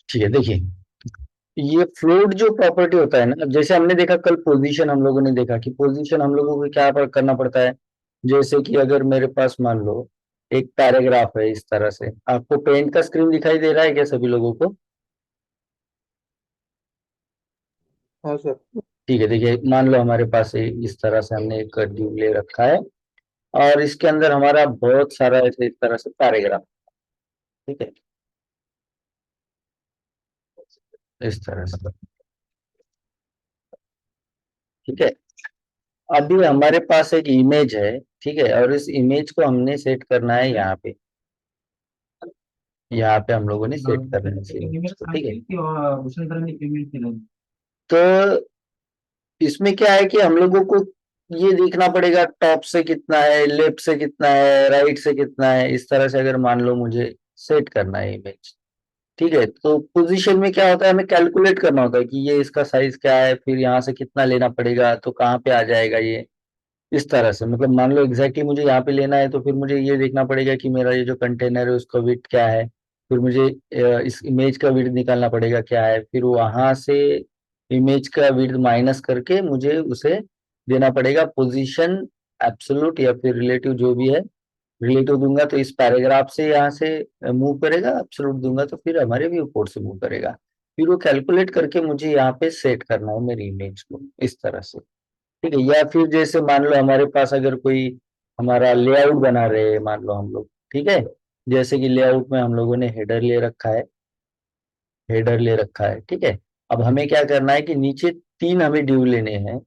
ठीक है, देखिए, ये फ्लोट जो प्रॉपर्टी होता है ना, अब जैसे हमने देखा कल पोजीशन, हम लोगों ने देखा कि पोजीशन हम लोगों को क्या करना पड़ता है। जैसे कि अगर मेरे पास मान लो एक पैराग्राफ है, इस तरह से आपको पेंट का स्क्रीन दिखाई दे रहा है क्या सभी लोगों को? हाँ सर। ठीक है, देखिए, मान लो हमारे पास इस तरह से हमने एक ड्यू ले रखा है, और इसके अंदर हमारा बहुत सारा ऐसे इस तरह से पैराग्राफ। ठीक है, इस तरह से। ठीक है, अभी हमारे पास एक इमेज है। ठीक है, और इस इमेज को हमने सेट करना है यहाँ पे। यहाँ पे हम लोगों ने सेट करना है इस image को, ठीक है। तो इसमें क्या है कि हम लोगों को ये देखना पड़ेगा टॉप से कितना है, लेफ्ट से कितना है, राइट से कितना है, इस तरह से अगर मान लो मुझे सेट करना है इमेज। ठीक है, तो पोजीशन में क्या होता है, हमें कैलकुलेट करना होता है कि ये इसका साइज क्या है, फिर यहाँ से कितना लेना पड़ेगा, तो कहाँ पे आ जाएगा ये। इस तरह से मतलब मान लो एग्जैक्टली मुझे यहाँ पे लेना है, तो फिर मुझे ये देखना पड़ेगा कि मेरा ये जो कंटेनर है उसका विड्थ क्या है। फिर मुझे इस इमेज का विड्थ निकालना पड़ेगा क्या है, फिर वहां से इमेज का विड्थ माइनस करके मुझे उसे देना पड़ेगा पोजीशन एब्सोल्यूट या फिर रिलेटिव जो भी है। रिलेटिव दूंगा तो इस पैराग्राफ से यहाँ से मूव करेगा, एब्सोल्यूट दूंगा तो फिर हमारे व्यू पोर्ट से मूव करेगा। फिर वो कैलकुलेट करके मुझे यहाँ पे सेट करना है मेरी इमेज को, इस तरह से। ठीक है, या फिर जैसे मान लो हमारे पास अगर कोई हमारा लेआउट बना रहे हैं, मान लो हम लोग। ठीक है, जैसे कि लेआउट में हम लोगों ने हेडर ले रखा है, हेडर ले रखा है। ठीक है, अब हमें क्या करना है कि नीचे तीन हमें ड्यू लेने हैं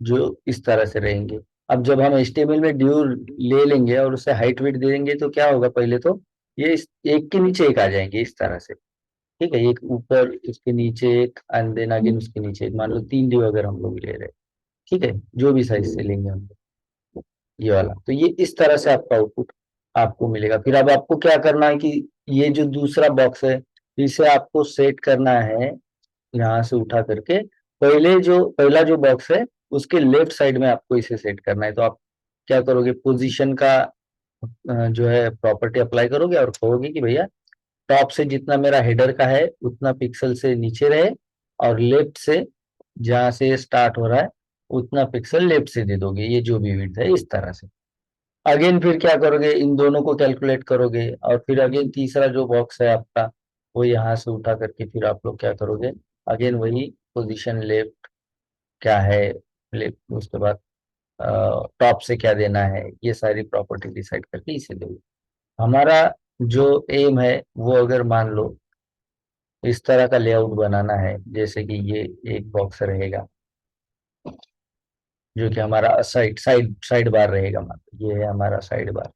जो इस तरह से रहेंगे। अब जब हम एचटीएमएल में ड्यू ले लेंगे और उसे हाइट वेट दे देंगे तो क्या होगा, पहले तो ये इस एक के नीचे एक आ जाएंगे इस तरह से। ठीक है, एक ऊपर उसके नीचे एक, एंड देन अगेन उसके नीचे एक, मान लो तीन ड्यू अगर हम लोग ले रहे हैं। ठीक है, जो भी साइज से लेंगे हम लोग, ये वाला, तो ये इस तरह से आपका आउटपुट आपको मिलेगा। फिर अब आपको क्या करना है कि ये जो दूसरा बॉक्स है, इसे आपको सेट करना है यहाँ से उठा करके। पहला जो बॉक्स है उसके लेफ्ट साइड में आपको इसे सेट करना है। तो आप क्या करोगे, पोजीशन का जो है प्रॉपर्टी अप्लाई करोगे और कहोगे कि भैया टॉप से जितना मेरा हेडर का है उतना पिक्सल से नीचे रहे, और लेफ्ट से जहां से स्टार्ट हो रहा है उतना पिक्सल लेफ्ट से दे दोगे, ये जो भी विड्थ है इस तरह से। अगेन फिर क्या करोगे, इन दोनों को कैलकुलेट करोगे, और फिर अगेन तीसरा जो बॉक्स है आपका, वो यहाँ से उठा करके फिर आप लोग क्या करोगे, अगेन वही पोजीशन लेफ्ट क्या है, लेफ्ट उसके बाद टॉप से क्या देना है, ये सारी प्रॉपर्टी डिसाइड करके इसे दोगे। हमारा जो एम है वो अगर मान लो इस तरह का लेआउट बनाना है, जैसे कि ये एक बॉक्स रहेगा जो कि हमारा साइड साइड साइड बार रहेगा, मान लो ये है हमारा साइड बार।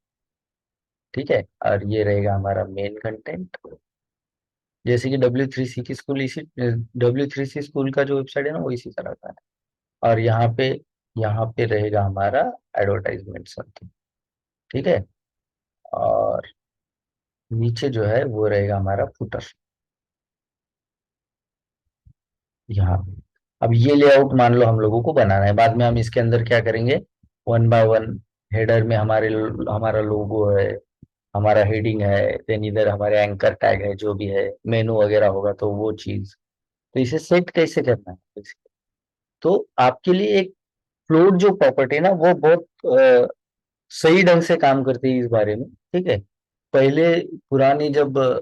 ठीक है, और ये रहेगा हमारा मेन कंटेंट। जैसे कि डब्ल्यू थ्री सी स्कूल का जो वेबसाइट है ना, वो इसी तरह का है। और यहाँ पे रहेगा हमारा एडवर्टाइजमेंट समथिंग। ठीक है, और नीचे जो है वो रहेगा हमारा फुटर, यहाँ पे। अब ये लेआउट मान लो हम लोगों को बनाना है, बाद में हम इसके अंदर क्या करेंगे, वन बाय वन। हेडर में हमारा लोगो है, हमारा हेडिंग है, देन इधर हमारे एंकर टैग है, जो भी है मेनू वगैरह होगा तो वो चीज। तो इसे सेट कैसे करना है, तो आपके लिए एक फ्लोट जो प्रॉपर्टी है ना, वो बहुत सही ढंग से काम करती है इस बारे में। ठीक है, पहले पुरानी जब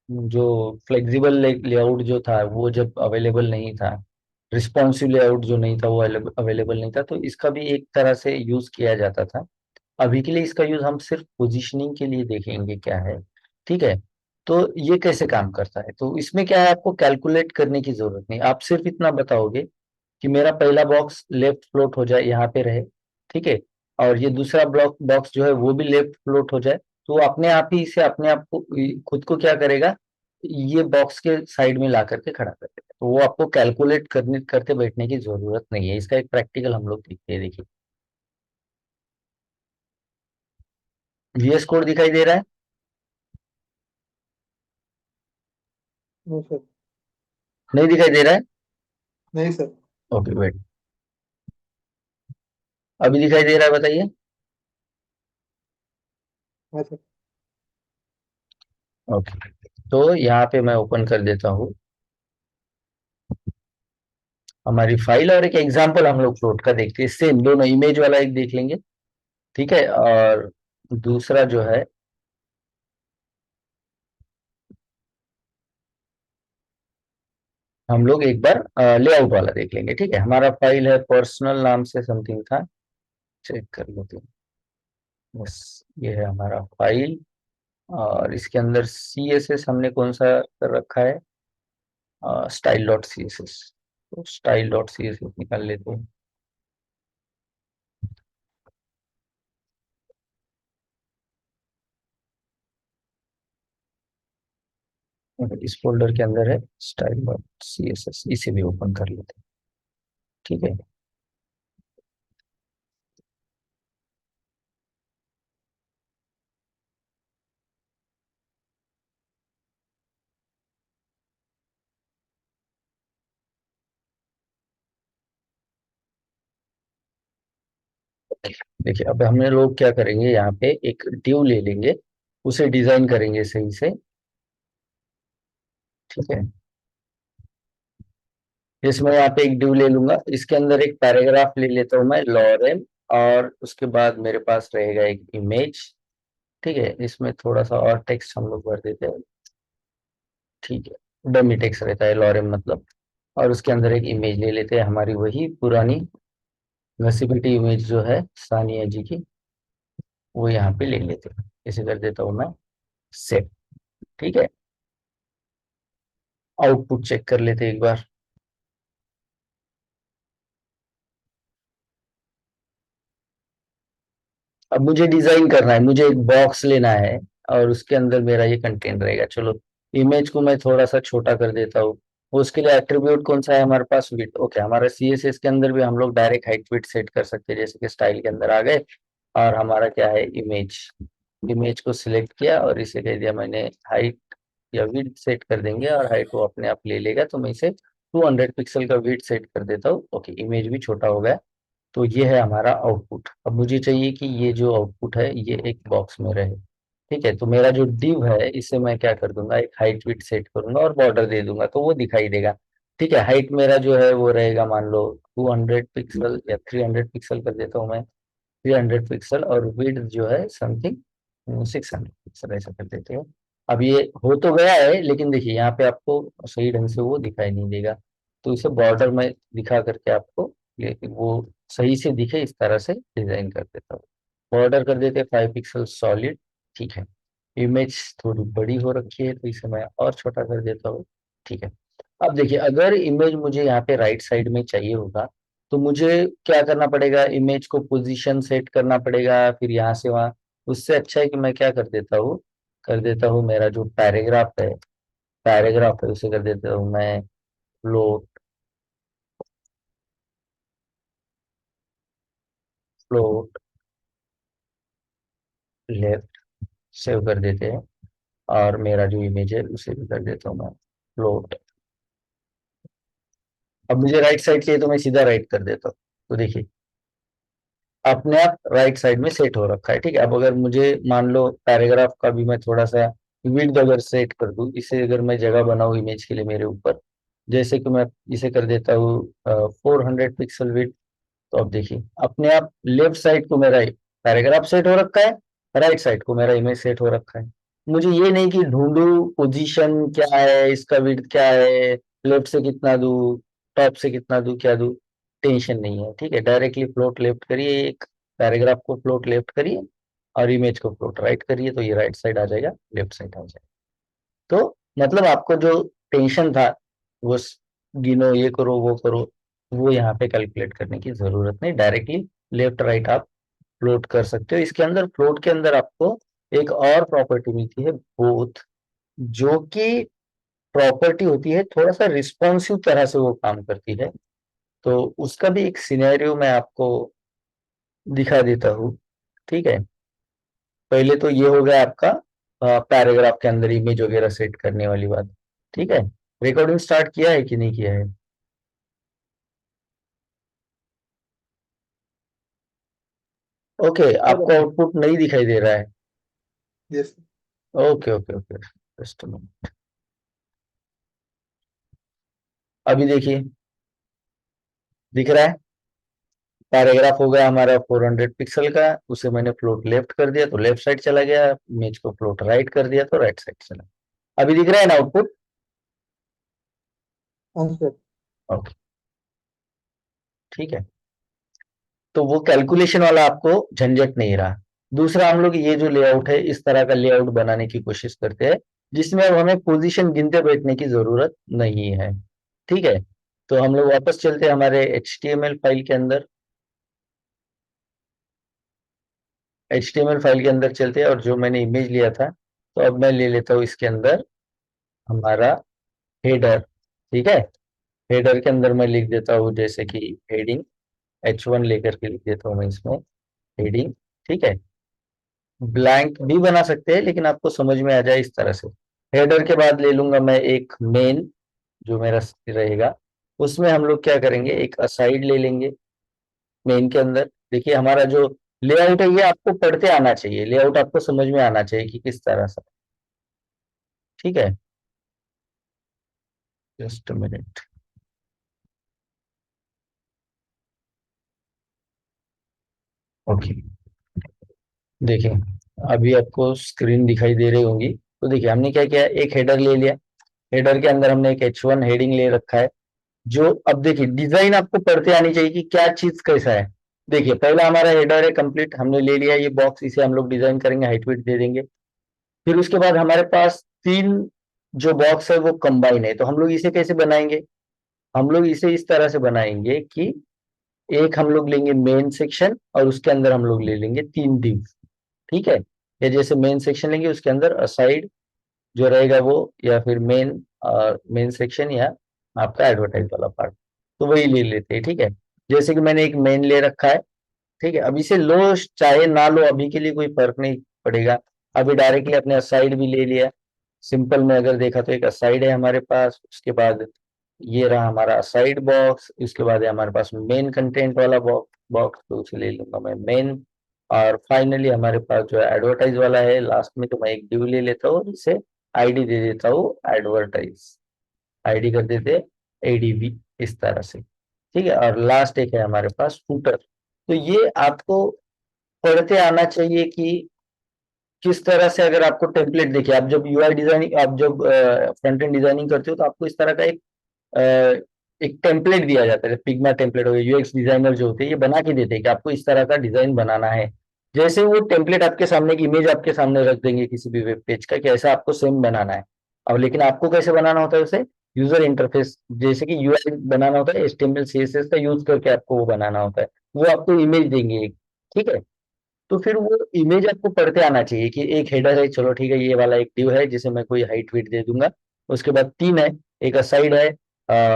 जो फ्लेक्सिबल लेआउट जो था वो जब अवेलेबल नहीं था, रिस्पॉन्सिव लेआउट जो नहीं था वो अवेलेबल नहीं था, तो इसका भी एक तरह से यूज किया जाता था। अभी के लिए इसका यूज हम सिर्फ पोजीशनिंग के लिए देखेंगे क्या है। ठीक है, तो ये कैसे काम करता है, तो इसमें क्या है, आपको कैलकुलेट करने की जरूरत नहीं, आप सिर्फ इतना बताओगे कि मेरा पहला बॉक्स लेफ्ट फ्लोट हो जाए, यहाँ पे रहे। ठीक है, और ये दूसरा ब्लॉक बॉक्स जो है वो भी लेफ्ट फ्लोट हो जाए, तो वो अपने आप ही इसे अपने आप को खुद को क्या करेगा, ये बॉक्स के साइड में ला करके खड़ा कर देगा। तो वो आपको कैलकुलेट करने करते बैठने की जरूरत नहीं है। इसका एक प्रैक्टिकल हम लोग देखते हैं, देखिए। वीएस कोड दिखाई दे रहा है? No sir. नहीं दिखाई दे रहा है? नहीं सर। Okay, wait. अभी दिखाई दे रहा है, बताइए। हाँ सर। ओके, तो यहाँ पे मैं ओपन कर देता हूँ हमारी फाइल, और एक एग्जांपल हम लोग फ्लोट का देखते हैं, सेम दोनों इमेज वाला एक देख लेंगे, ठीक है, और दूसरा जो है हम लोग एक बार लेआउट वाला देख लेंगे, ठीक है। हमारा फाइल है पर्सनल नाम से समथिंग था, चेक कर लेते हैं। बस ये है हमारा फाइल, और इसके अंदर सी एस एस हमने कौन सा कर रखा है, style dot C S S. तो style dot C S S निकाल लेते हैं। और इस फोल्डर के अंदर है style dot C S S, इसे भी ओपन कर लेते हैं, ठीक है। देखिए अब हम लोग क्या करेंगे, यहाँ पे एक ड्यू ले लेंगे, उसे डिजाइन करेंगे सही से, ठीक है। जैसे मैं यहाँ पे एक ड्यू ले लूंगा, इसके अंदर एक पैराग्राफ ले लेता हूँ मैं, लॉरेन, और उसके बाद मेरे पास रहेगा एक इमेज, ठीक है। इसमें थोड़ा सा और टेक्स्ट हम लोग भर देते हैं, ठीक है, डमी टेक्स्ट रहता है लॉरेन मतलब। और उसके अंदर एक इमेज ले लेते हैं, हमारी वही पुरानी घसीपिटी इमेज जो है सानिया जी की, वो यहाँ पे ले लेते हैं। इसे कर देता हूँ मैं सेव, ठीक है। आउटपुट चेक कर लेते हैं एक बार। अब मुझे डिजाइन करना है, मुझे एक बॉक्स लेना है, और उसके अंदर मेरा ये कंटेंट रहेगा। चलो इमेज को मैं थोड़ा सा छोटा कर देता हूँ। उसके लिए एट्रीब्यूट कौन सा है हमारे पास, विड्थ। ओके, हमारा सीएसएस के अंदर भी हम लोग डायरेक्ट हाइट विड्थ सेट कर सकते हैं, जैसे कि स्टाइल के अंदर आ गए। और हमारा क्या है, इमेज, इमेज को सिलेक्ट किया और इसे कह दिया मैंने हाइट या विड्थ सेट कर देंगे, और हाइट वो अपने आप ले लेगा। तो मैं इसे 200 पिक्सल का विड्थ सेट कर देता हूँ। ओके, इमेज भी छोटा हो गया। तो ये है हमारा आउटपुट। अब मुझे चाहिए कि ये जो आउटपुट है ये एक बॉक्स में रहे, ठीक है। तो मेरा जो div है इसे मैं क्या कर दूंगा, एक हाइट विड्थ सेट करूंगा और बॉर्डर दे दूंगा, तो वो दिखाई देगा, ठीक है। हाइट मेरा जो है वो रहेगा, मान लो 200 पिक्सल या 300 पिक्सल कर देता हूँ मैं, 300 पिक्सल, और विड्थ जो है समथिंग 600 पिक्सल, ऐसा कर देते हो। अब ये हो तो गया है, लेकिन देखिए यहाँ पे आपको सही ढंग से वो दिखाई नहीं देगा। तो इसे बॉर्डर में दिखा करके आपको ये वो सही से दिखे इस तरह से डिजाइन कर देता हूँ। बॉर्डर कर देते 5 पिक्सल सॉलिड, ठीक है। इमेज थोड़ी बड़ी हो रखी है तो इसे मैं और छोटा कर देता हूँ, ठीक है। अब देखिए अगर इमेज मुझे यहाँ पे राइट साइड में चाहिए होगा, तो मुझे क्या करना पड़ेगा, इमेज को पोजीशन सेट करना पड़ेगा, फिर यहाँ से वहां। उससे अच्छा है कि मैं क्या कर देता हूँ मेरा जो पैराग्राफ है उसे कर देता हूँ मैं फ्लोट, फ्लोट लेफ्ट, सेव कर देते हैं। और मेरा जो इमेज है उसे भी कर देता हूँ मैं फ्लोट। अब मुझे राइट साइड चाहिए तो मैं सीधा राइट कर देता हूँ। तो देखिए अपने आप राइट साइड में सेट हो रखा है, ठीक है। अब अगर मुझे मान लो पैराग्राफ का भी मैं थोड़ा सा विड्थ अगर सेट कर दूं, इसे अगर मैं जगह बनाऊं इमेज के लिए मेरे ऊपर, जैसे कि मैं इसे कर देता हूँ 400 पिक्सल विड्थ। तो अब देखिए अपने आप लेफ्ट साइड को मेरा पैराग्राफ सेट हो रखा है, राइट साइड को मेरा इमेज सेट हो रखा है। मुझे ये नहीं कि ढूंढू पोजीशन क्या है, इसका विड्थ क्या है, लेफ्ट से कितना दूं, टॉप से कितना दूं, क्या दूं, टेंशन नहीं है, ठीक है। डायरेक्टली फ्लोट लेफ्ट करिए, एक पैराग्राफ को फ्लोट लेफ्ट करिए और इमेज को फ्लोट राइट करिए, तो ये राइट साइड आ जाएगा, लेफ्ट साइड आ जाएगा। तो मतलब आपको जो टेंशन था वो गिनो, ये करो वो करो, वो यहाँ पे कैलकुलेट करने की जरूरत नहीं, डायरेक्टली लेफ्ट राइट आप फ्लोट कर सकते हो। इसके अंदर फ्लोट के अंदर आपको एक और प्रॉपर्टी मिलती है बोथ, जो कि प्रॉपर्टी होती है थोड़ा सा रिस्पॉन्सिव तरह से वो काम करती है। तो उसका भी एक सिनेरियो मैं आपको दिखा देता हूँ, ठीक है। पहले तो ये हो गया आपका पैराग्राफ के अंदर इमेज वगैरह सेट करने वाली बात, ठीक है। रिकॉर्डिंग स्टार्ट किया है कि नहीं किया है? ओके, सर आपको आउटपुट नहीं दिखाई दे रहा है? Yes. Okay okay okay, just minute. अभी देखिए दिख रहा है, पैराग्राफ हो गया हमारा 400 पिक्सल का, उसे मैंने फ्लोट लेफ्ट कर दिया तो लेफ्ट साइड चला गया, इमेज को फ्लोट राइट कर दिया तो राइट साइड चला। अभी दिख रहा है ना आउटपुट? हाँ सर। ओके, ठीक है। तो वो कैलकुलेशन वाला आपको झंझट नहीं रहा। दूसरा, हम लोग ये जो लेआउट है इस तरह का लेआउट बनाने की कोशिश करते हैं जिसमें अब हमें पोजीशन गिनते बैठने की जरूरत नहीं है। ठीक है, तो हम लोग वापस चलते हैं हमारे HTML फाइल के अंदर। HTML फाइल के अंदर चलते हैं और जो मैंने इमेज लिया था, तो अब मैं ले लेता हूँ इसके अंदर हमारा हेडर। ठीक है, हेडर के अंदर मैं लिख देता हूँ जैसे कि हेडिंग, H1 लेकर के लिख देता हूँ मैं इसमें हेडिंग। ठीक है, ब्लैंक भी बना सकते हैं लेकिन आपको समझ में आ जाए इस तरह से। हेडर के बाद ले लूंगा मैं एक मेन जो मेरा रहेगा, उसमें हम लोग क्या करेंगे, एक असाइड ले लेंगे। मेन के अंदर देखिए हमारा जो लेआउट है ये आपको पढ़ते आना चाहिए, लेआउट आपको समझ में आना चाहिए कि किस तरह से। ठीक है, जस्ट मिनट। ओके, देखिए अभी आपको स्क्रीन दिखाई दे रही होंगी। तो देखिए हमने क्या किया, एक हेडर ले लिया, हेडर के अंदर हमने एक H1 हेडिंग ले रखा है। जो अब देखिए डिजाइन आपको पढ़ते आनी चाहिए कि क्या चीज कैसा है। देखिए पहला हमारा हेडर है कंप्लीट, हमने ले लिया ये बॉक्स, इसे हम लोग डिजाइन करेंगे, हाइट वेट दे देंगे। फिर उसके बाद हमारे पास तीन जो बॉक्स है वो कंबाइन है, तो हम लोग इसे कैसे बनाएंगे, हम लोग इसे इस तरह से बनाएंगे कि एक हम लोग लेंगे मेन सेक्शन और उसके अंदर हम लोग ले लेंगे तीन div। ठीक है, या जैसे मेन सेक्शन लेंगे उसके अंदर असाइड जो रहेगा वो, या फिर मेन सेक्शन या आपका एडवर्टाइज वाला पार्ट, तो वही ले लेते हैं। ठीक है, जैसे कि मैंने एक मेन ले रखा है। ठीक है, अब इसे लो चाहे ना लो अभी के लिए कोई फर्क नहीं पड़ेगा। अभी डायरेक्टली अपने असाइड भी ले लिया, सिंपल में अगर देखा तो एक असाइड है हमारे पास, उसके बाद ये रहा हमारा असाइड बॉक्स, उसके बाद है हमारे पास मेन कंटेंट वाला बॉक्स, तो उसे ले लूंगा मैं मेन। और फाइनली हमारे पास जो है एडवर्टाइज वाला है लास्ट में, तो मैं एक डिव ले लेता हूँ और इसे आईडी दे देता हूँ एडवर्टाइज, आईडी कर देते ADV इस तरह से। ठीक है, और लास्ट एक है हमारे पास फूटर। तो ये आपको पढ़ते आना चाहिए कि किस तरह से, अगर आपको टेम्पलेट देखिए, आप जब UI डिजाइनिंग, आप जब फ्रंट एंड डिजाइनिंग करते हो तो आपको इस तरह का एक टेम्पलेट दिया जाता है, पिग्मा टेम्पलेट हो गया, UX डिजाइनर जो होते हैं ये बना के देते हैं कि आपको इस तरह का डिजाइन बनाना है। जैसे वो टेम्पलेट आपके सामने की इमेज आपके सामने रख देंगे किसी भी वेब पेज का कि ऐसा आपको सेम बनाना है। अब लेकिन आपको कैसे बनाना होता है उसे, यूजर इंटरफेस जैसे कि UI बनाना होता है, HTML CSS का यूज करके आपको वो बनाना होता है। वो आपको इमेज देंगे एक। ठीक है, तो फिर वो इमेज आपको पढ़ते आना चाहिए कि एक हेडर है, चलो ठीक है, ये वाला एक div है जिसे मैं कोई हाइट वेट दे दूंगा। उसके बाद तीन है, एक असाइड है,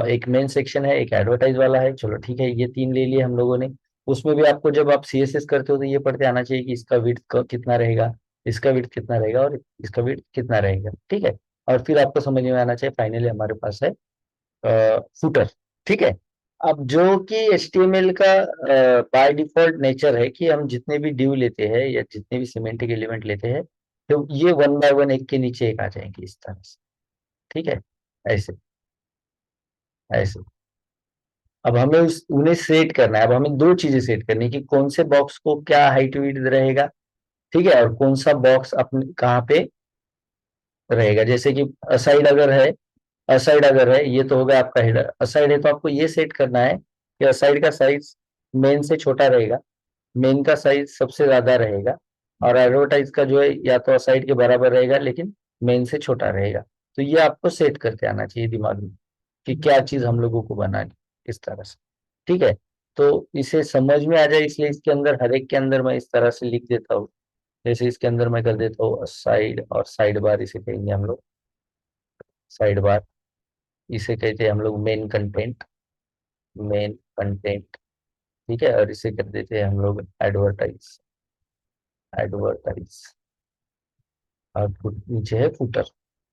एक मेन सेक्शन है, एक एडवर्टाइज वाला है, चलो ठीक है, ये तीन ले लिए हम लोगों ने। उसमें भी आपको जब आप CSS करते हो तो ये पढ़ते आना चाहिए कि इसका विड्थ कितना रहेगा, इसका विड्थ कितना रहेगा और इसका विड्थ कितना रहेगा। ठीक है, और फिर आपको समझ में आना चाहिए फाइनली हमारे पास है फुटर। ठीक है, अब जो कि HTML का बाय डिफॉल्ट नेचर है कि हम जितने भी ड्यू लेते हैं या जितने भी सिमेंटिक एलिमेंट लेते हैं, तो ये वन बाय वन एक के नीचे एक आ जाएंगे इस तरह से। ठीक है, ऐसे ऐसे। अब हमें उन्हें सेट करना है, अब हमें दो चीजें सेट करनी है कि कौन से बॉक्स को क्या हाइट विड्थ रहेगा। ठीक है, और कौन सा बॉक्स अपने कहाँ पे रहेगा, जैसे कि असाइड अगर है, असाइड अगर है ये तो होगा आपका हेडर, असाइड है तो आपको ये सेट करना है कि असाइड का साइज मेन से छोटा रहेगा, मेन का साइज सबसे ज्यादा रहेगा, और एडवर्टाइज का जो है या तो असाइड के बराबर रहेगा लेकिन मेन से छोटा रहेगा। तो ये आपको सेट करके आना चाहिए दिमाग में कि क्या चीज हम लोगों को बनानी इस तरह से। ठीक है, तो इसे समझ में आ जाए इसलिए इसके अंदर हर एक के अंदर मैं इस तरह से लिख देता हूँ। जैसे इसके अंदर मैं कर देता हूँ साइड, और साइड बार इसे कहेंगे हम लोग, साइड बार इसे कहते हैं हम लोग मेन कंटेंट, मेन कंटेंट। ठीक है, और इसे कर देते हैं हम लोग एडवर्टाइज, एडवर्टाइज। आउटपुट नीचे है फुटर।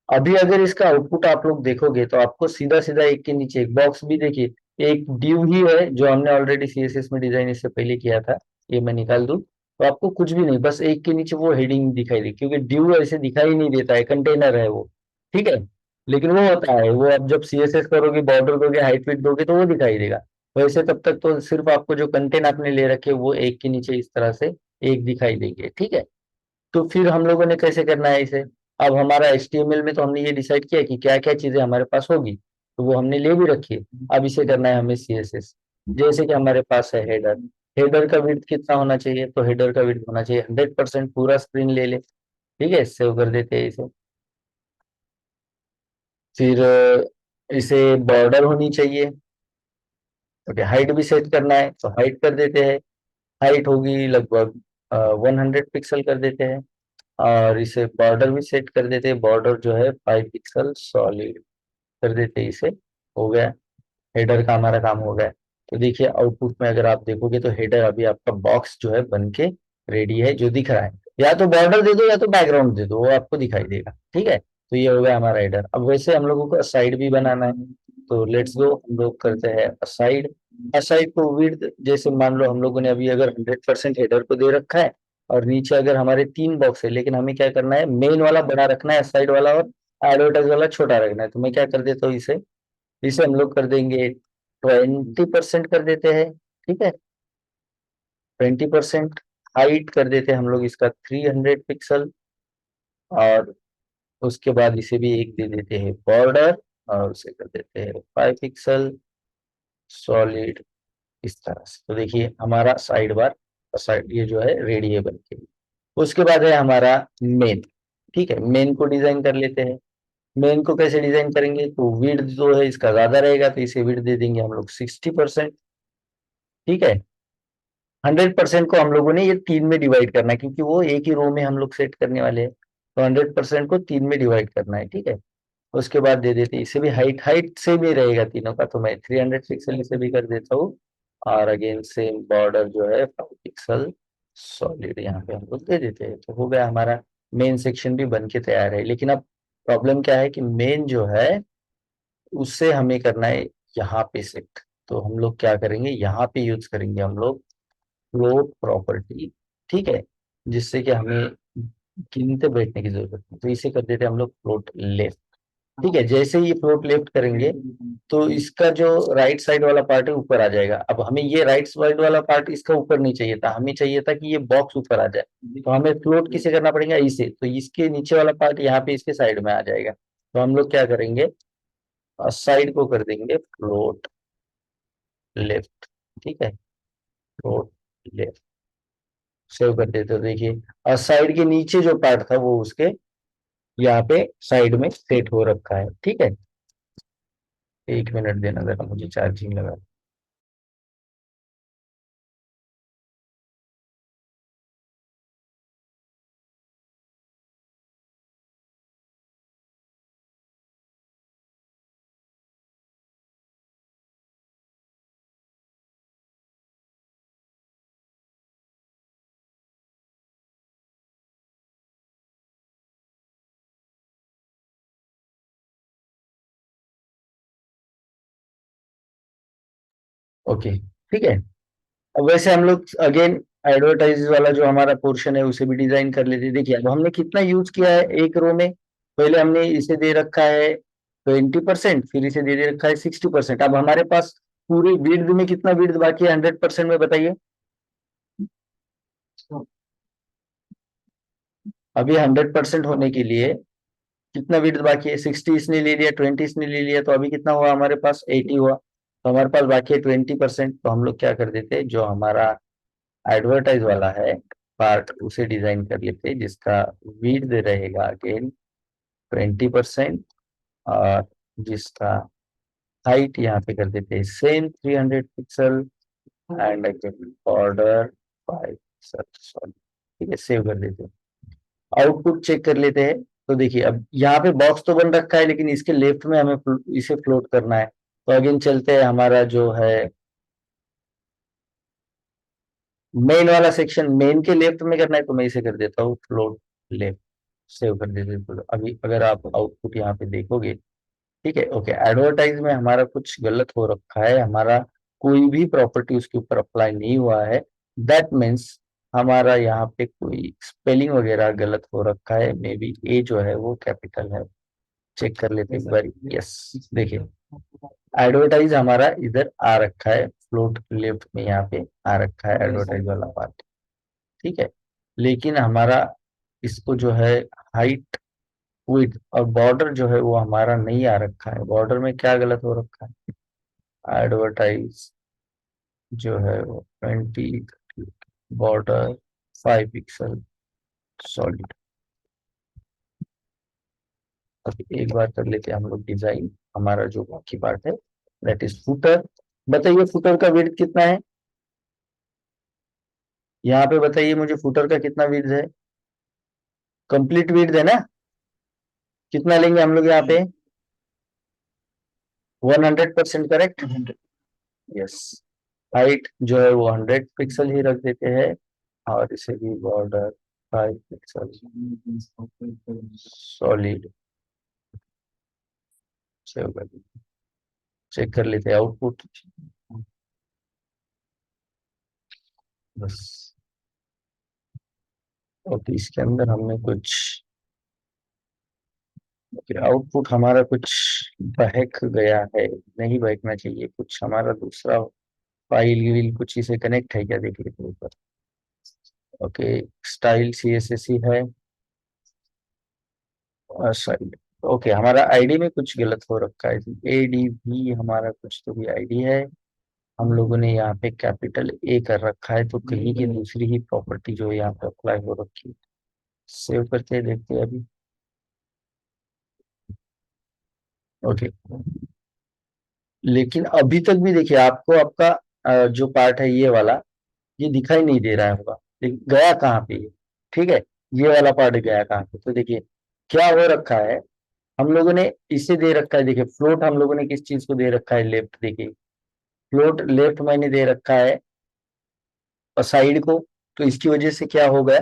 अभी अगर इसका आउटपुट आप लोग देखोगे तो आपको सीधा सीधा एक के नीचे एक बॉक्स भी देखिए, एक ड्यू ही है जो हमने ऑलरेडी CSS में डिजाइन इससे पहले किया था, ये मैं निकाल दूं तो आपको कुछ भी नहीं, बस एक के नीचे वो हेडिंग दिखाई दे, क्योंकि ड्यू ऐसे दिखाई नहीं देता है, कंटेनर है वो। ठीक है। लेकिन वो होता है, वो अब जब सीएसएस करोगे, बॉर्डर दोगे, हाइट फिट दोगे तो वो दिखाई देगा। वैसे तब तक तो सिर्फ आपको जो कंटेंट आपने ले रखे वो एक के नीचे इस तरह से एक दिखाई देंगे, ठीक है। तो फिर हम लोगों ने कैसे करना है इसे। अब हमारा एचटीएमएल में तो हमने ये डिसाइड किया कि क्या क्या चीजें हमारे पास होगी, तो वो हमने ले भी रखी है। अब इसे करना है हमें सीएसएस। जैसे कि हमारे पास है हेडर। हेडर का विड्थ कितना होना चाहिए, तो हेडर का विड्थ होना चाहिए 100%, पूरा स्क्रीन ले ले। ठीक है, सेव कर देते हैं इसे। फिर इसे बॉर्डर होनी चाहिए। ओके, हाइट भी सेट करना है तो हाइट कर देते हैं। हाइट होगी लगभग 100 पिक्सल कर देते हैं। और इसे बॉर्डर भी सेट कर देते हैं, बॉर्डर जो है 5 पिक्सल सॉलिड कर देते हैं इसे। हो गया, हेडर का हमारा काम हो गया। तो देखिए आउटपुट में अगर आप देखोगे तो हेडर अभी आपका बॉक्स जो है बन के रेडी है, जो दिख रहा है। या तो बॉर्डर दे दो या तो बैकग्राउंड दे दो, वो आपको दिखाई देगा, ठीक है। तो ये हो गया हमारा हेडर। अब वैसे हम लोगों को साइड भी बनाना है, तो लेट्स गो, हम लोग करते हैं असाइड। असाइड को विड्थ, जैसे मान लो हम लोगों ने अभी अगर 100% हेडर को दे रखा है, और नीचे अगर हमारे 3 बॉक्स है, लेकिन हमें क्या करना है, मेन वाला बड़ा रखना है साइड वाला, और एडवर्टाइज वाला छोटा रखना है। तो मैं क्या कर देता हूँ, इसे इसे हम लोग कर देंगे 20% कर देते हैं, ठीक है। 20%। हाइट कर देते हैं हम लोग इसका 300 पिक्सल। और उसके बाद इसे भी एक दे देते हैं बॉर्डर, और उसे कर देते हैं 5 पिक्सल सॉलिड, इस तरह से। तो देखिए हमारा साइड बार, साइड ये जो है रेडी है बन के। उसके बाद है हमारा मेन। ठीक है, मेन को डिजाइन कर लेते हैं। मेन को कैसे डिजाइन करेंगे, तो विड्थ जो है इसका ज्यादा रहेगा, तो इसे विड्थ दे देंगे हम लोग 60%। ठीक है। 100% को हम लोगों ने ये 3 में डिवाइड करना है, क्योंकि वो एक ही रो में हम लोग सेट करने वाले हैं। तो 100% को 3 में डिवाइड करना है, ठीक है। उसके बाद दे देते हैं इसे भी हाइट, हाइट सेम ही रहेगा तीनों का, तो मैं 300 पिक्सल इसे भी कर देता हूँ। और अगेन सेम बॉर्डर जो है 5 पिक्सल सॉलिड यहाँ पे हम लोग दे देते हैं। तो हो गया हमारा मेन सेक्शन भी बन के तैयार है। लेकिन अब प्रॉब्लम क्या है कि मेन जो है उससे हमें करना है यहाँ पे सेट। तो हम लोग क्या करेंगे, यहाँ पे यूज करेंगे हम लोग फ्लोट प्रॉपर्टी, ठीक है। जिससे कि हमें गिनते बैठने की जरूरत नहीं, तो इसे कर देते हैं हम लोग फ्लोट लेफ्ट। ठीक है, जैसे ही ये फ्लोट लेफ्ट करेंगे तो इसका जो राइट साइड वाला पार्ट है ऊपर आ जाएगा। अब हमें ये राइट साइड वाला पार्ट इसका ऊपर नहीं चाहिए था, हमें चाहिए था कि ये बॉक्स ऊपर आ जाए। तो हमें फ्लोट किसे करना पड़ेगा, इसे। तो इसके नीचे वाला पार्ट यहाँ पे इसके साइड में आ जाएगा। तो हम लोग क्या करेंगे, साइड को कर देंगे फ्लोट लेफ्ट। ठीक है, फ्लोट लेफ्ट, सेव कर देते हो। देखिए, और साइड के नीचे जो पार्ट था वो उसके यहाँ पे साइड में सेट हो रखा है, ठीक है। 1 मिनट देना जरा, मुझे चार्जिंग लगा। ओके, ठीक है। अब वैसे हम लोग अगेन एडवर्टाइज वाला जो हमारा पोर्शन है उसे भी डिजाइन कर लेते हैं। देखिए अब हमने कितना यूज किया है एक रो में। पहले हमने इसे दे रखा है 20%, फिर इसे दे रखा है 60%। अब हमारे पास पूरी विड्थ में कितना विड्थ बाकी है 100% में, बताइए। अभी 100% होने के लिए कितना विड्थ बाकी है, 60 इसने ले लिया, 20 इसने ले लिया, तो अभी कितना हुआ हमारे पास, 80 हुआ। तो हमारे पास बाकी है 20%। तो हम लोग क्या कर देते हैं, जो हमारा एडवर्टाइज वाला है पार्ट उसे डिजाइन कर लेते हैं, जिसका विड्थ रहेगा अगेन 20%। और जिसका हाइट यहाँ पे कर देते हैं same 300 pixel. And again border 5 pixel. ठीक है, सेव कर देते हैं। आउटपुट चेक कर लेते हैं। तो देखिए अब यहाँ पे बॉक्स तो बन रखा है, लेकिन इसके लेफ्ट में हमें इसे फ्लोट करना है। तो अगेन चलते हैं, हमारा जो है मेन वाला सेक्शन मेन के लेफ्ट में करना है, तो मैं इसे कर देता हूँ फ्लोट लेफ्ट, सेव कर देते हैं। तो अभी अगर आप आउटपुट यहाँ पे देखोगे, ठीक है, ओके, एडवर्टाइज में हमारा कुछ गलत हो रखा है, हमारा कोई भी प्रॉपर्टी उसके ऊपर अप्लाई नहीं हुआ है। दैट मीन्स हमारा यहाँ पे कोई स्पेलिंग वगैरह गलत हो रखा है, मे बी ए जो है वो कैपिटल है। चेक कर लेते हैं एक बार। यस, देखिए एडवर्टाइज हमारा इधर आ रखा है, फ्लोट लेफ्ट में यहाँ पे आ रखा है एडवर्टाइज वाला पार्ट, ठीक है। लेकिन हमारा इसको जो है हाइट, विड्थ और बॉर्डर जो है वो हमारा नहीं आ रखा है। बॉर्डर में क्या गलत हो रखा है, एडवर्टाइज जो है वो 20, बॉर्डर 5 पिक्सल सॉलिड। अब एक बार कर लेते हैं हम लोग डिजाइन, हमारा जो बाकी पार्ट है दैट इज फुटर। बताइए फुटर का विड्थ कितना है, यहाँ पे बताइए मुझे फुटर का कितना विड्थ है, कंप्लीट विड्थ है ना, कितना लेंगे हम लोग यहाँ पे, 100% करेक्ट। यस, हाइट जो है वो 100 पिक्सल ही रख देते हैं, और इसे भी बॉर्डर 5 पिक्सल सॉलिड। चेक कर लेते हैं आउटपुट, बस। ओके, इसके अंदर हमने कुछ, आउटपुट हमारा कुछ बहक गया है, नहीं बहकना चाहिए, कुछ हमारा दूसरा फाइल विल कुछ इसे कनेक्ट है क्या, देख लेते हैं ऊपर। ओके, स्टाइल CSS है, साइड। ओके, हमारा आईडी में कुछ गलत हो रखा है, ADV हमारा कुछ तो भी आईडी है, हम लोगों ने यहाँ पे कैपिटल A कर रखा है, तो कहीं की दूसरी ही प्रॉपर्टी जो है यहाँ पे अप्लाई हो रखी है। सेव करते हैं, देखते हैं अभी। ओके, लेकिन अभी तक भी देखिए आपको आपका जो पार्ट है ये वाला, ये दिखाई नहीं दे रहा होगा, लेकिन गया कहाँ पे ये, ठीक है, ये वाला पार्ट गया कहाँ पे, तो देखिए क्या हो रखा है, हम लोगों ने इसे दे रखा है, देखिए फ्लोट हम लोगों ने किस चीज को दे रखा है, लेफ्ट, देखिए फ्लोट लेफ्ट मैंने दे रखा है साइड को, तो इसकी वजह से क्या होगा,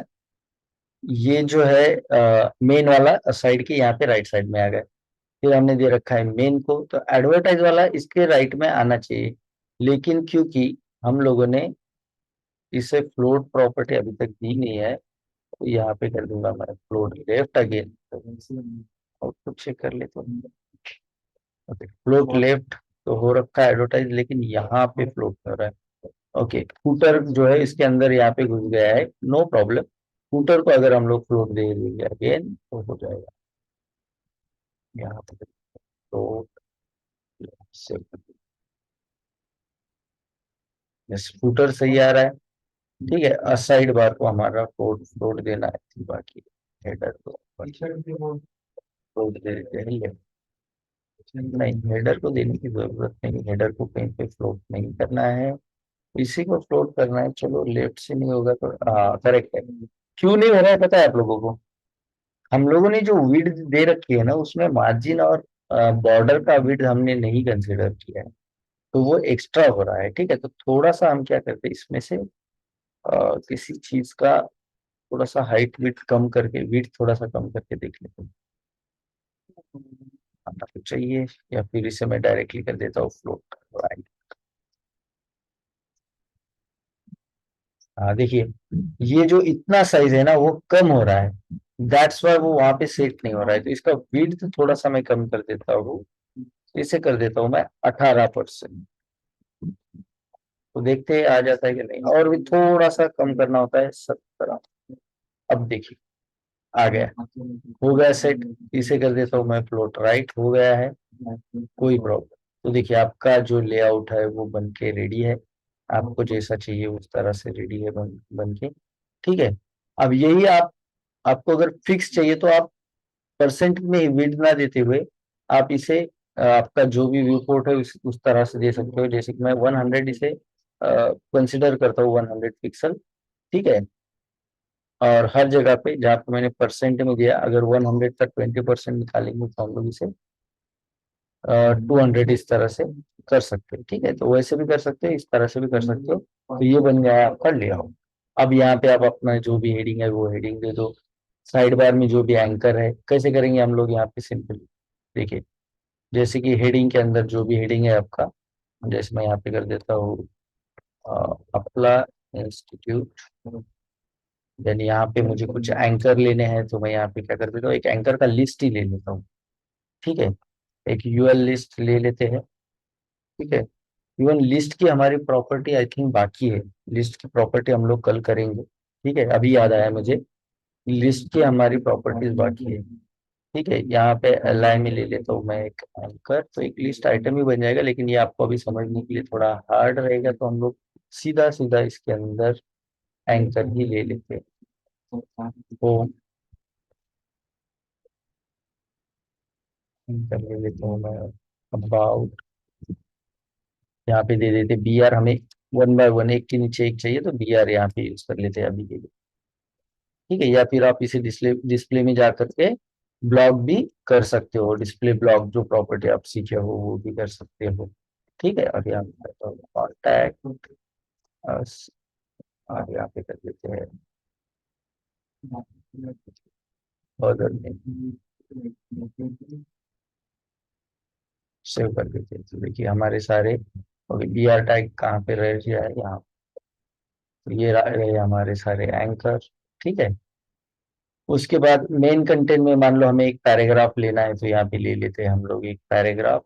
ये जो है मेन वाला साइड के यहाँ पे राइट साइड में आ गया, फिर हमने दे रखा है मेन को, तो एडवर्टाइज वाला इसके राइट में आना चाहिए, लेकिन क्योंकि हम लोगों ने इसे फ्लोट प्रॉपर्टी अभी तक दी नहीं है, तो यहाँ पे कर दूंगा मैं float left again, output check कर लेते हैं। ओके, फ्लोट लेफ्ट तो हो रखा है एडवर्टाइज, लेकिन यहाँ पे फ्लोट हो रहा है। ओके, फूटर जो है इसके अंदर यहाँ पे घुस गया है, नो प्रॉब्लम, फूटर को अगर हम लोग फ्लोट दे देंगे अगेन तो हो जाएगा, यहाँ पे फ्लोट से, फूटर सही आ रहा है, ठीक है। साइड बार को हमारा फ्लोट फ्लोट देना है, बाकी हेडर को फ्लोट दे देते हैं, नहीं हेडर को देने की जरूरत नहीं, हेडर को कहीं पे फ्लोट नहीं करना है, इसी को फ्लोट करना है, चलो लेफ्ट से नहीं होगा तो करेक्ट है। क्यों नहीं हो रहा है पता है आप लोगों को, हम लोगों ने जो विड्थ दे रखी है ना उसमें मार्जिन और बॉर्डर का विड्थ हमने नहीं कंसिडर किया है, तो वो एक्स्ट्रा हो रहा है, ठीक है। तो थोड़ा सा हम क्या करते हैं इसमें से किसी चीज का थोड़ा सा हाइट विड्थ कम करके, विड्थ थोड़ा सा कम करके देख लेते हैं, आना तो चाहिए, या फिर इसे मैं डायरेक्टली कर देता हूँ फ्लोट। हाँ देखिए, ये जो इतना साइज है ना वो कम हो रहा है, दैट्स वाई वो वहां पे सेट नहीं हो रहा है, तो इसका विड्थ थोड़ा सा मैं कम कर देता हूँ, इसे कर देता हूँ मैं 18%, तो देखते हैं आ जाता है कि नहीं, और भी थोड़ा सा कम करना होता है 17। अब देखिए आ गया, हो गया सेट, इसे कर देता हूँ मैं फ्लोट राइट, हो गया है, कोई प्रॉब्लम। तो देखिए आपका जो लेआउट है वो बन के रेडी है, आपको जैसा चाहिए उस तरह से रेडी है बन के, ठीक है। अब यही आपको अगर फिक्स चाहिए तो आप परसेंट में विड्थ ना देते हुए आप इसे आपका जो भी व्यू पोर्ट है उस तरह से दे सकते हो, जैसे कि मैं 100 इसे कंसिडर करता हूँ, 100 पिक्सल, ठीक है। और हर जगह पे जहाँ पे मैंने परसेंट में दिया, अगर 100 तक 20% निकालेंगे तो हम लोग इसे 200 इस तरह से कर सकते हैं, ठीक है। तो वैसे भी कर सकते हो, इस तरह से भी कर सकते हो, तो ये बन गया है आपका लेआउट। अब यहाँ पे आप अपना जो भी हेडिंग है वो हेडिंग दे दो, साइड बार में जो भी एंकर है, कैसे करेंगे हम लोग यहाँ पे सिंपल, देखिए जैसे कि हेडिंग के अंदर जो भी हेडिंग है आपका, जैसे मैं यहाँ पे कर देता हूँ अपला इंस्टीट्यूट, देन यहाँ पे मुझे कुछ एंकर लेने हैं, तो मैं यहाँ पे क्या कर देता हूँ, एक एंकर का लिस्ट ही ले लेता हूँ, ठीक है, एक यूएल लिस्ट ले लेते हैं। ठीक है, इवन लिस्ट की हमारी प्रॉपर्टी आई थिंक बाकी है, लिस्ट की प्रॉपर्टी हम लोग कल करेंगे। ठीक है, अभी याद आया मुझे, लिस्ट की हमारी प्रॉपर्टीज बाकी है। ठीक है, यहाँ पे एल में ले लेता हूँ मैं एक एंकर, तो एक लिस्ट आइटम ही बन जाएगा, लेकिन ये आपको अभी समझने के लिए थोड़ा हार्ड रहेगा, तो हम लोग सीधा सीधा इसके अंदर एंकर ही ले लेते हैं। तो एंकर ले लेता हूँ मैं, अबाउट, यहाँ पे दे देते बी आर, हमें वन बाय वन एक के नीचे एक चाहिए, तो बी आर यहाँ पे यूज कर लेते हैं अभी के लिए। ठीक है, या फिर आप इसे डिस्प्ले डिस्प्ले में जा करके ब्लॉक भी कर सकते हो, डिस्प्ले ब्लॉक जो प्रॉपर्टी आप सीखे हो वो भी कर सकते हो। ठीक है, अभी हम कॉन्टैक्ट और यहाँ पे कर देते हैं फर्दर में, सेव कर देते हैं। तो देखिए हमारे सारे बी आर टैग कहाँ पे रह गया है, यहाँ। तो ये रहे हमारे सारे एंकर। ठीक है, उसके बाद मेन कंटेंट में मान लो हमें एक पैराग्राफ लेना है, तो यहाँ पे ले लेते हैं हम लोग एक पैराग्राफ,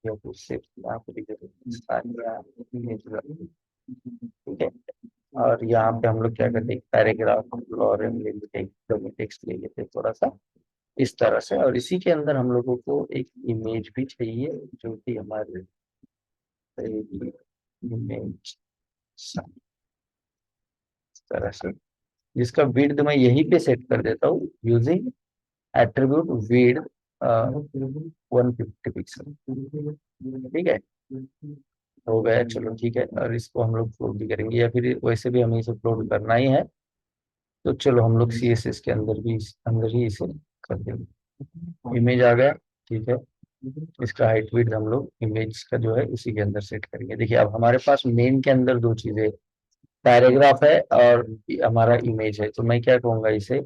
या फिर सिर्फ यहाँ पे लिख देते हैं सानिया मिश्रा। ठीक है, और यहाँ पे हम लोग क्या करते हैं, एक पैराग्राफ लॉरेन ले लेते हैं, एकदम टेक्स्ट ले लेते हैं थोड़ा सा इस तरह से, और इसी के अंदर हम लोगों को एक इमेज भी चाहिए, जो कि हमारे इमेज इस तरह से, जिसका विड्थ मैं यहीं पे सेट कर देता हूँ यूजिंग एट्रीब्यूट विड्थ 150 पिक्सल। ठीक है, हो गया, चलो ठीक है, और इसको हम लोग फ्लोट भी करेंगे, या फिर वैसे भी हमें इसे फ्लोट करना ही है, तो चलो हम लोग सी एस एस के अंदर भी अंदर ही इसे कर देंगे। इमेज आ गया। ठीक है, इसका हाइट विड्थ हम लोग इमेज का जो है उसी के अंदर सेट करेंगे। देखिए अब हमारे पास मेन के अंदर दो चीजें, पैराग्राफ है और हमारा इमेज है, तो मैं क्या कहूंगा इसे,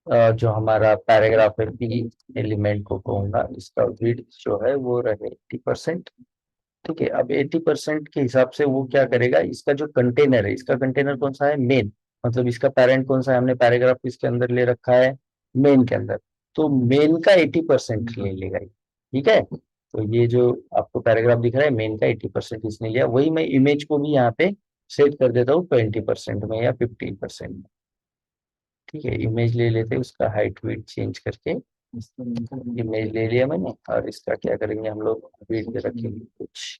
जो हमारा पैराग्राफ है पी एलिमेंट को कहूंगा, इसका विड्थ जो है वो रहे 80%। ठीक है, अब 80% के हिसाब से वो क्या करेगा, इसका जो कंटेनर है, इसका कंटेनर कौन सा है, मेन, मतलब इसका पेरेंट कौन सा है, हमने पैराग्राफ इसके अंदर ले रखा है मेन के अंदर, तो मेन का 80% ले लेगा ये। ठीक है, तो ये जो आपको पैराग्राफ दिख रहा है मेन का 80% इसने लिया, वही मैं इमेज को भी यहाँ पे सेट कर देता हूँ 20% में या 15% में। ठीक है, इमेज ले लेते हैं, उसका हाइट वेट चेंज करके इमेज ले लिया मैंने, और इसका क्या करेंगे हम लोग, वेट रखेंगे कुछ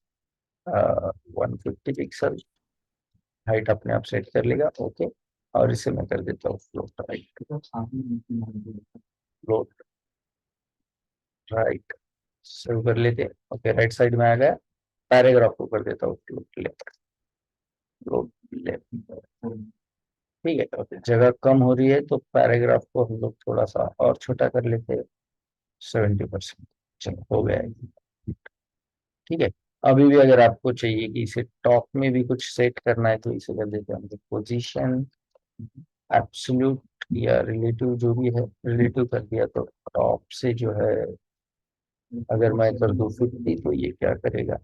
150 पिक्सल, हाइट अपने आप सेट कर लेगा। ओके, और इसे मैं कर देता हूँ float right, float right, save कर लेते हैं। ओके, राइट साइड में आ गया, पैराग्राफ को कर देता हूँ फ्लोट लेफ्ट, फ्लोट लेफ्ट। ठीक है, ओके, जगह कम हो रही है तो पैराग्राफ को हम लोग थोड़ा सा और छोटा कर लेते हैं, 70%। चलो हो गया है। ठीक है, अभी भी अगर आपको चाहिए कि इसे टॉप में भी कुछ सेट करना है, तो इसे कर देते हैं हम पोजीशन एब्सोल्यूट या रिलेटिव, जो भी है रिलेटिव कर दिया, तो टॉप से जो है अगर मैं कर दूं 50, तो ये क्या करेगा,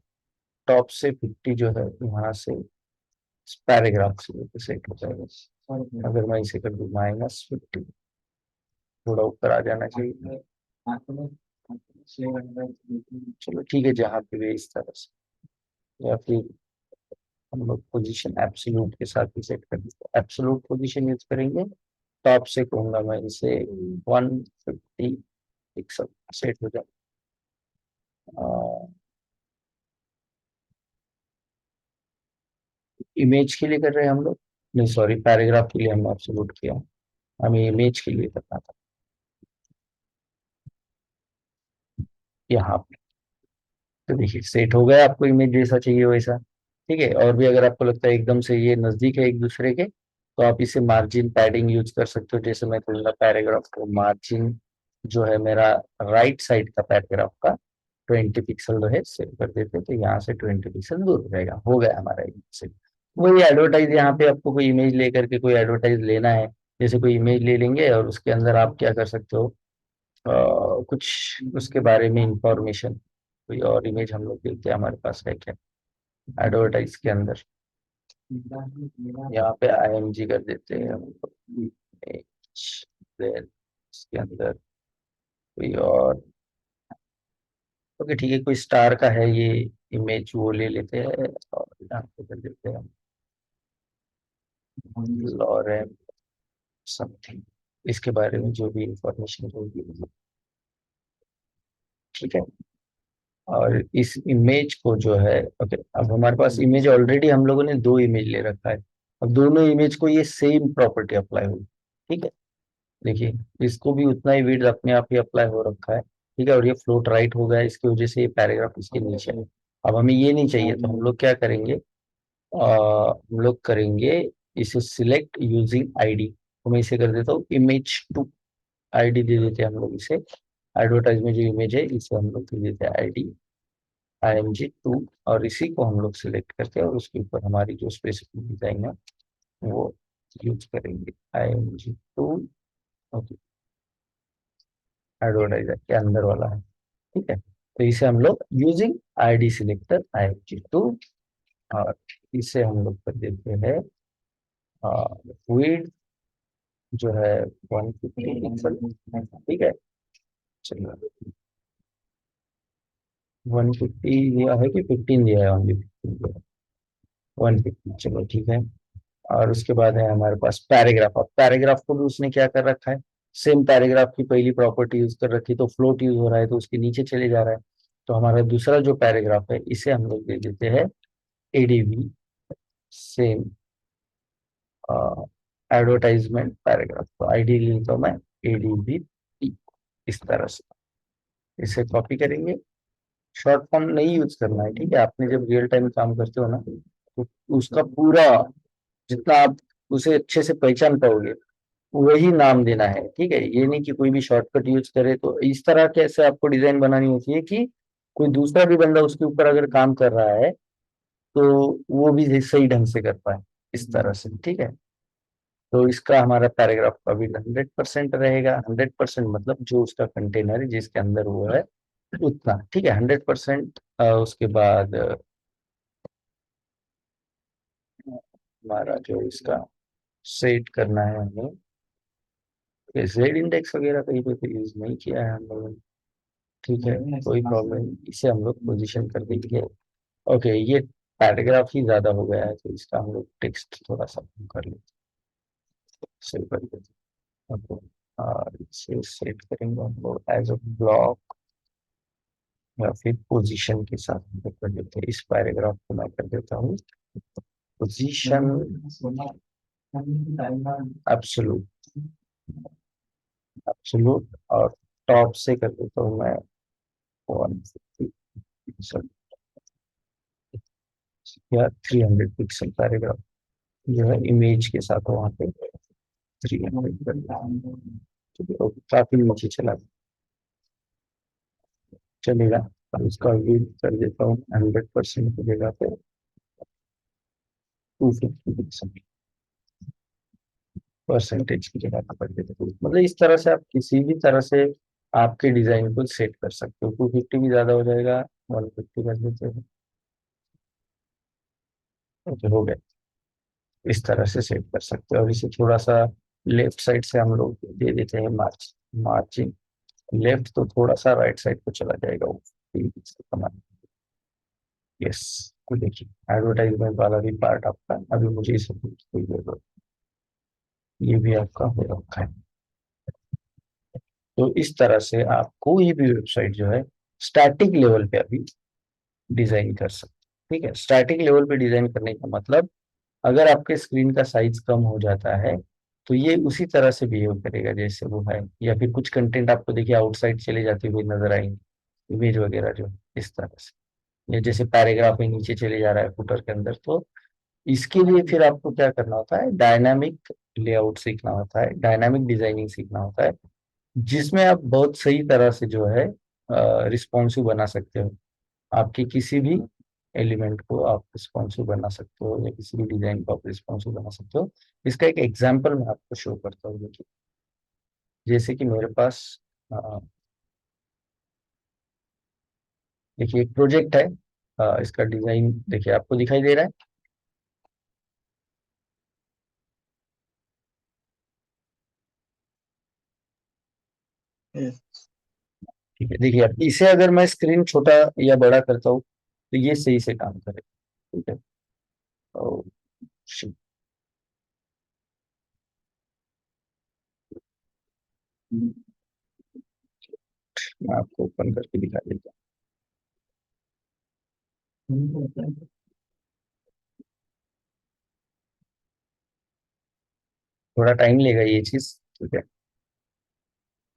टॉप से 50 जो है यहाँ से पैराग्राफ से सेट हो जाएगा। अगर मैं इसे कर दूं -50, थोड़ा ऊपर आ जाना चाहिए। चलो ठीक है, जहाँ पे भी इस तरह से, या फिर हम लोग पोजीशन एब्सोल्यूट के साथ ही सेट कर देते, एब्सोल्यूट पोजीशन यूज करेंगे। टॉप से कहूंगा मैं इसे 150 पिक्सल सेट हो जाए। इमेज के लिए कर रहे हैं हम लोग, नहीं सॉरी, पैराग्राफ के लिए हमने एब्सोल्यूट किया, हमें इमेज के लिए करना था यहाँ पे। तो देखिए सेट हो गया, आपको इमेज जैसा चाहिए वैसा। ठीक है, और भी अगर आपको लगता है एकदम से ये नजदीक है एक दूसरे के, तो आप इसे मार्जिन पैडिंग यूज कर सकते हो। जैसे मैं कहूँगा पैराग्राफ को मार्जिन जो है मेरा राइट साइड का पैराग्राफ का 20 पिक्सल रहे, सेव कर देते, तो यहाँ से 20 पिक्सल दूर रहेगा, हो गया हमारा इमेज। वही एडवर्टाइज, यहाँ पे आपको कोई इमेज लेकर के कोई एडवर्टाइज लेना है, जैसे कोई इमेज ले लेंगे और उसके अंदर आप क्या कर सकते हो, कुछ उसके बारे में इंफॉर्मेशन, कोई और इमेज हम लोग देखते हैं हमारे पास है क्या एडवर्टाइज के अंदर, यहाँ पे IMG कर देते हैं हम लोग, image, then इसके अंदर कोई और, ओके ठीक है, कोई स्टार का है ये इमेज, वो ले लेते हैं और यहाँ पे कर देते हैं लॉरेन समथिंग, इसके बारे में जो भी इंफॉर्मेशन होगी, ठीक है। और इस इमेज को जो है, ओके, अब हमारे पास इमेज ऑलरेडी हम लोगों ने दो इमेज ले रखा है। अब दोनों इमेज को ये सेम प्रॉपर्टी अप्लाई होगी, ठीक है। देखिए, इसको भी उतना ही विड्थ अपने आप ही अप्लाई हो रखा है, ठीक है। और ये फ्लोट राइट हो गया, इसकी वजह से ये पैराग्राफ इसके नीचे है। अब हमें ये नहीं चाहिए, तो हम लोग क्या करेंगे, हम लोग करेंगे इसे सिलेक्ट यूजिंग आईडी। तो मैं इसे कर देता हूँ image2, आईडी दे देते हैं हम लोग इसे। एडवर्टाइज में जो इमेज है इसे हम लोग दे देते हैं आईडी img2, और इसी को हम लोग सिलेक्ट करके और उसके ऊपर हमारी जो स्पेसिफिक डिजाइन है वो यूज करेंगे img2। ओके, एडवर्टाइजर के अंदर वाला है, ठीक है। तो इसे हम लोग यूजिंग आईडी सिलेक्टर img2, और इसे हम लोग कर देते हैं विड्थ जो है 150 पिक्सल, ठीक है। चलिए, 150 दिया है कि 15 दिया है, ओनली 150, चलो ठीक है। और उसके बाद है हमारे पास पैराग्राफ। अब पैराग्राफ को भी उसने क्या कर रखा है, सेम पैराग्राफ की पहली प्रॉपर्टी यूज कर रखी, तो फ्लोट यूज हो रहा है तो उसके नीचे चले जा रहा है। तो हमारा दूसरा जो पैराग्राफ है इसे हम लोग दे देते हैं एडीवी, सेम एडवर्टाइजमेंट पैराग्राफ। तो आईडी लिखता हूं मैं एडीवी, इस तरह से इसे कॉपी करेंगे। शॉर्ट फॉर्म नहीं यूज करना है, ठीक है। आपने जब रियल टाइम काम करते हो ना, तो उसका पूरा, जितना आप उसे अच्छे से पहचान पाओगे वही नाम देना है, ठीक है। ये नहीं कि कोई भी शॉर्टकट यूज करे। तो इस तरह कैसे आपको डिजाइन बनानी होती है कि कोई दूसरा भी बंदा उसके ऊपर अगर काम कर रहा है तो वो भी सही ढंग से कर पाए, इस तरह से, ठीक है। तो इसका हमारा पैराग्राफ का भी 100% रहेगा। 100% मतलब जो उसका कंटेनर है जिसके अंदर वो है उतना, ठीक है, 100%। उसके बाद हमारा जो इसका सेट करना है हमें, जेड इंडेक्स वगैरह कहीं पे यूज नहीं किया है हम लोगों ने, ठीक है, कोई प्रॉब्लम नहीं। इसे हम लोग पोजीशन कर देंगे। ओके, ये पैराग्राफ ही ज्यादा हो गया है, तो इसका हम लोग टेक्स्ट थोड़ा सा कम कर लेते हैं, सेव कर देते हैं। ओके, और इसे सेट करेंगे हम लोग एज अ ब्लॉक, या फिर पोजीशन के साथ हम लोग कर देते हैं। इस पैराग्राफ को मैं कर देता हूँ पोजीशन एब्सोल्यूट, एब्सोल्यूट, और टॉप से कर देता हूँ मैं 150 पिक्सल या 300 पिक्सल। पैराग्राफ जो है इमेज के साथ वहां पे 300 कर देता हूँ, ठीक है। और काफी नीचे चला चलेगा। और इसका विड्थ कर देता हूँ 100% की जगह पे 250 पिक्सल, परसेंटेज की जगह पे कर देते हैं। मतलब इस तरह से आप किसी भी तरह से आपके डिजाइन को सेट कर सकते हो। 250 भी ज्यादा हो जाएगा, 150 कर देते हैं, ओके, हो गया। इस तरह से सेट कर सकते हो। और इसे थोड़ा सा लेफ्ट साइड से हम लोग दे देते हैं मार्जिन लेफ्ट, तो थोड़ा सा राइट साइड को चला जाएगा वो, यस। तो देखिए, एडवर्टाइजमेंट वाला भी पार्ट आपका, अभी मुझे इसे कोई जरूरत, ये भी आपका हो रखा है। तो इस तरह से आप कोई भी वेबसाइट जो है स्टैटिक लेवल पे अभी डिजाइन कर सकते हैं, ठीक है। स्टैटिक लेवल पे डिजाइन करने का मतलब, अगर आपके स्क्रीन का साइज कम हो जाता है तो ये उसी तरह से बिहेव करेगा जैसे वो है, या फिर कुछ कंटेंट आपको देखिए आउटसाइड चले जाते हुए नजर आएंगे, इमेज वगैरह जो इस तरह से, या जैसे पैराग्राफ में नीचे चले जा रहा है फुटर के अंदर, तो इसके लिए फिर आपको क्या करना होता है, डायनामिक लेआउट सीखना होता है, डायनामिक डिजाइनिंग सीखना होता है, जिसमें आप बहुत सही तरह से जो है रिस्पॉन्सिव बना सकते हो। आपके किसी भी एलिमेंट को आप रिस्पॉन्सिव बना सकते हो, या किसी भी डिजाइन को आप रिस्पॉन्सिव बना सकते हो। इसका एक एग्जांपल मैं आपको शो करता हूँ। देखिए, जैसे कि मेरे पास देखिए एक प्रोजेक्ट है, इसका डिजाइन देखिए आपको दिखाई दे रहा है। Yes. ठीक है, देखिए अब इसे अगर मैं स्क्रीन छोटा या बड़ा करता हूँ तो ये सही से काम करे। ठीक है। ओ, shit, मैं आपको ओपन करके दिखा देता हूँ। थोड़ा टाइम लेगा ये चीज। ठीक है।